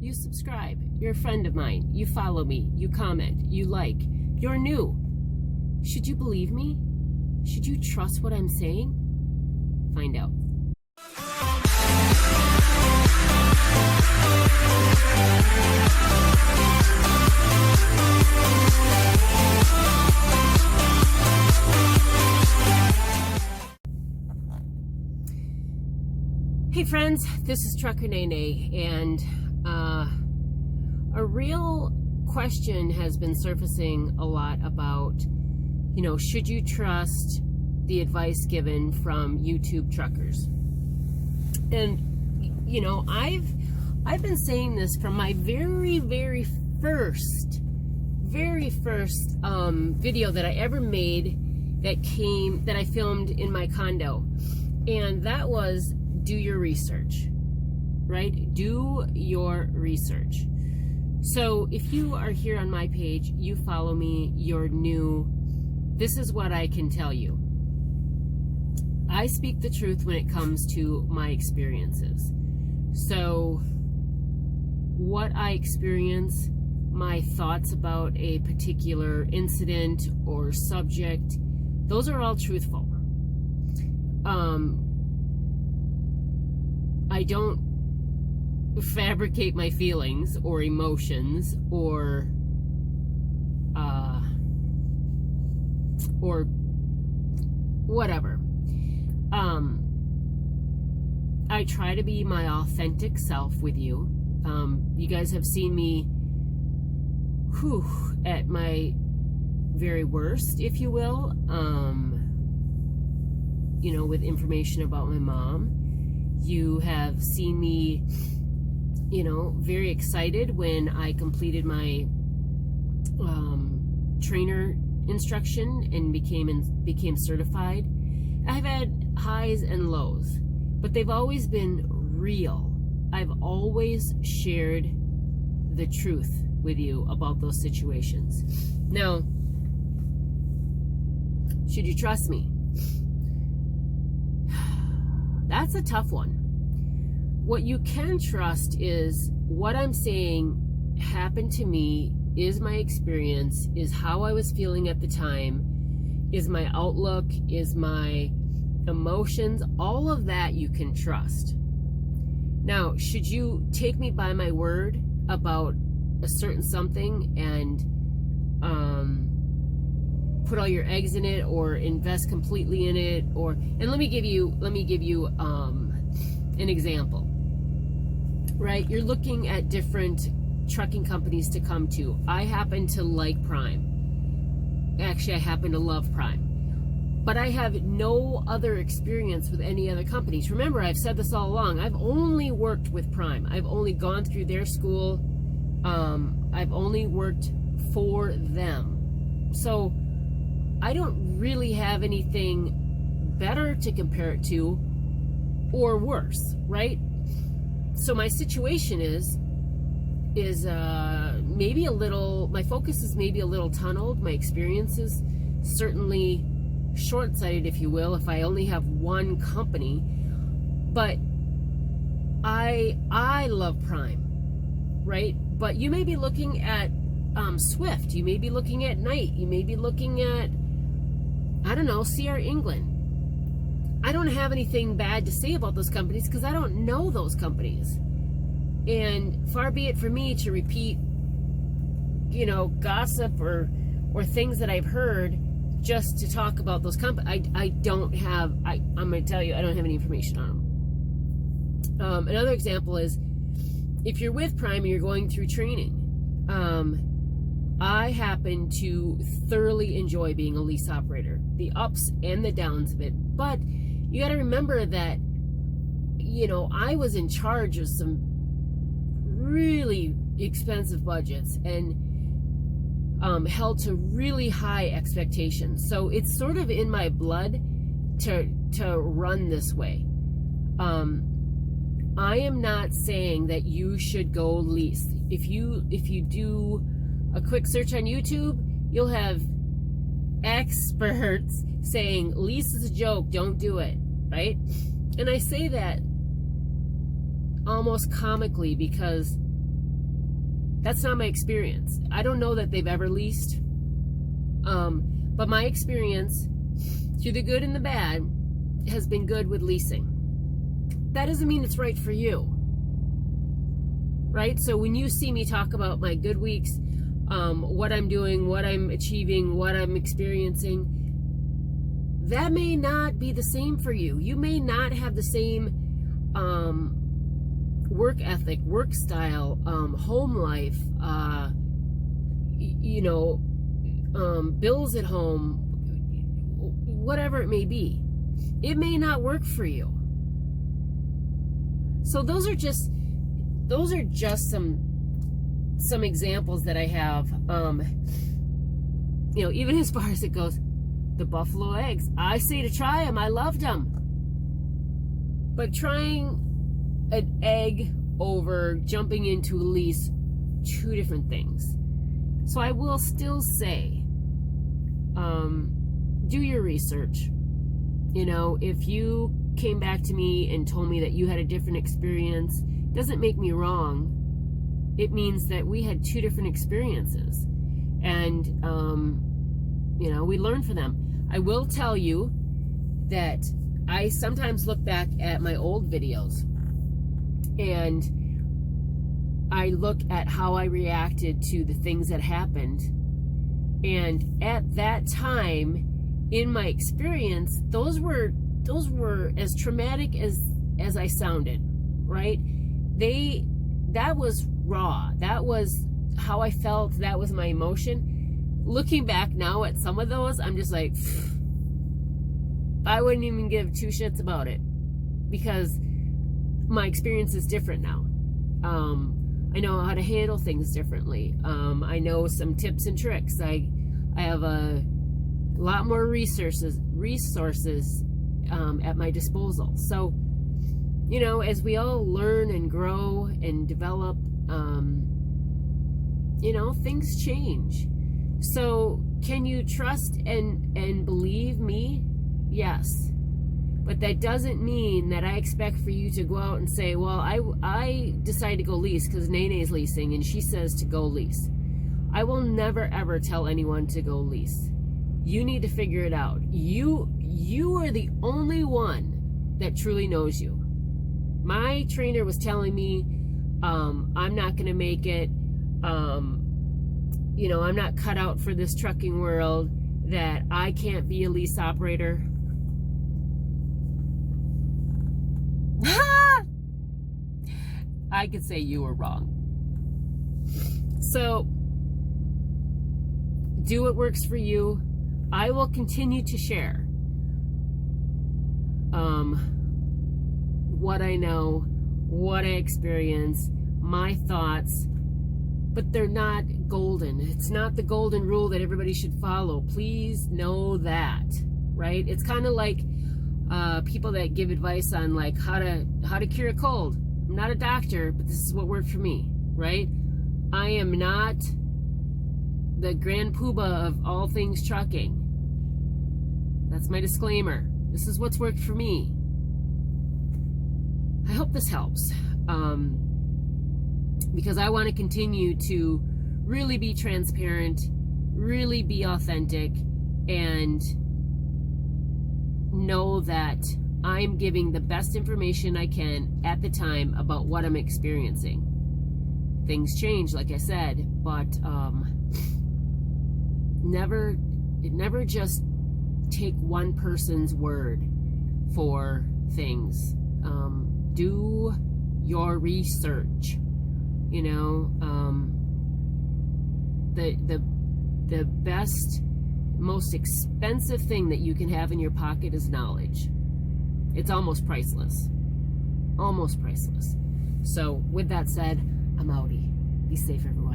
You subscribe. You're a friend of mine. You follow me. You comment. You like. You're new. Should you believe me? Should you trust what I'm saying? Find out. Hey friends, this is Trucker Nene, and a real question has been surfacing a lot about, should you trust the advice given from YouTube truckers? And, I've been saying this from my very first video that I ever made that I filmed in my condo. And that was, do your research, right? Do your research. So if you are here on my page, you follow me, you're new, this is what I can tell you. I speak the truth when it comes to my experiences. So what I experience, my thoughts about a particular incident or subject, those are all truthful. I don't fabricate my feelings or emotions or whatever. I try to be my authentic self with you. You guys have seen me at my very worst, if you will, with information about my mom. You have seen me, very excited when I completed my trainer instruction and became certified. I've had highs and lows, but they've always been real. I've always shared the truth with you about those situations. Now, should you trust me? That's a tough one. What you can trust is what I'm saying happened to me, is my experience, is how I was feeling at the time, is my outlook, is my emotions, all of that you can trust. Now, should you take me by my word about a certain something and put all your eggs in it or invest completely in it, and let me give you an example. Right? You're looking at different trucking companies to come to. I happen to like Prime. Actually, I happen to love Prime. But I have no other experience with any other companies. Remember, I've said this all along. I've only worked with Prime. I've only gone through their school. I've only worked for them. So I don't really have anything better to compare it to or worse, right? So my situation is maybe a little, my focus is maybe a little tunneled. My experience is certainly short-sighted, if you will, if I only have one company. But I love Prime, right? But you may be looking at Swift. You may be looking at Knight. You may be looking at, I don't know, CR England. I don't have anything bad to say about those companies because I don't know those companies. And far be it for me to repeat, gossip or things that I've heard just to talk about those companies. I'm going to tell you, I don't have any information on them. Another example is, if you're with Prime and you're going through training, I happen to thoroughly enjoy being a lease operator, the ups and the downs of it. But you got to remember that, I was in charge of some really expensive budgets and held to really high expectations. So it's sort of in my blood to run this way. I am not saying that you should go lease. If you do a quick search on YouTube, you'll have experts saying lease is a joke, don't do it, right? And I say that almost comically because That's not my experience. I don't know that they've ever leased. But my experience, through the good and the bad, has been good with leasing. That doesn't mean it's right for you. Right? So when you see me talk about my good weeks, what I'm doing, what I'm achieving, what I'm experiencing, that may not be the same for you. You may not have the same work ethic, work style, home life, bills at home, whatever it may be. It may not work for you. So those are just some examples that I have. Even as far as it goes, the buffalo eggs. I say to try them. I loved them. But trying an egg over jumping into a lease, two different things. So I will still say, do your research. If you came back to me and told me that you had a different experience, doesn't make me wrong. It means that we had two different experiences. And, we learn from them. I will tell you that I sometimes look back at my old videos and I look at how I reacted to the things that happened. And at that time, in my experience, those were as traumatic as I sounded, right? That was raw. That was how I felt. That was my emotion. Looking back now at some of those, I'm just like, I wouldn't even give two shits about it because my experience is different now. I know how to handle things differently. I know some tips and tricks. I have a lot more resources at my disposal. So, as we all learn and grow and develop, things change. So can you trust and believe me? Yes. But that doesn't mean that I expect for you to go out and say, well, I decided to go lease because Nene's leasing and she says to go lease. I will never ever tell anyone to go lease. You need to figure it out. You are the only one that truly knows you. My trainer was telling me, I'm not going to make it. I'm not cut out for this trucking world, that I can't be a lease operator. I could say you were wrong. So, do what works for you. I will continue to share what I know, what I experience, my thoughts, but they're not golden. It's not the golden rule that everybody should follow. Please know that, right? It's kind of like people that give advice on like how to cure a cold. I'm not a doctor, but this is what worked for me, right? I am not the grand poobah of all things trucking. That's my disclaimer. This is what's worked for me. I hope this helps. Because I want to continue to really be transparent, really be authentic, and know that I'm giving the best information I can at the time about what I'm experiencing. Things change, like I said, but never just take one person's word for things. Do your research. The best, most expensive thing that you can have in your pocket is knowledge. It's almost priceless. Almost priceless. So with that said, I'm outie. Be safe, everyone.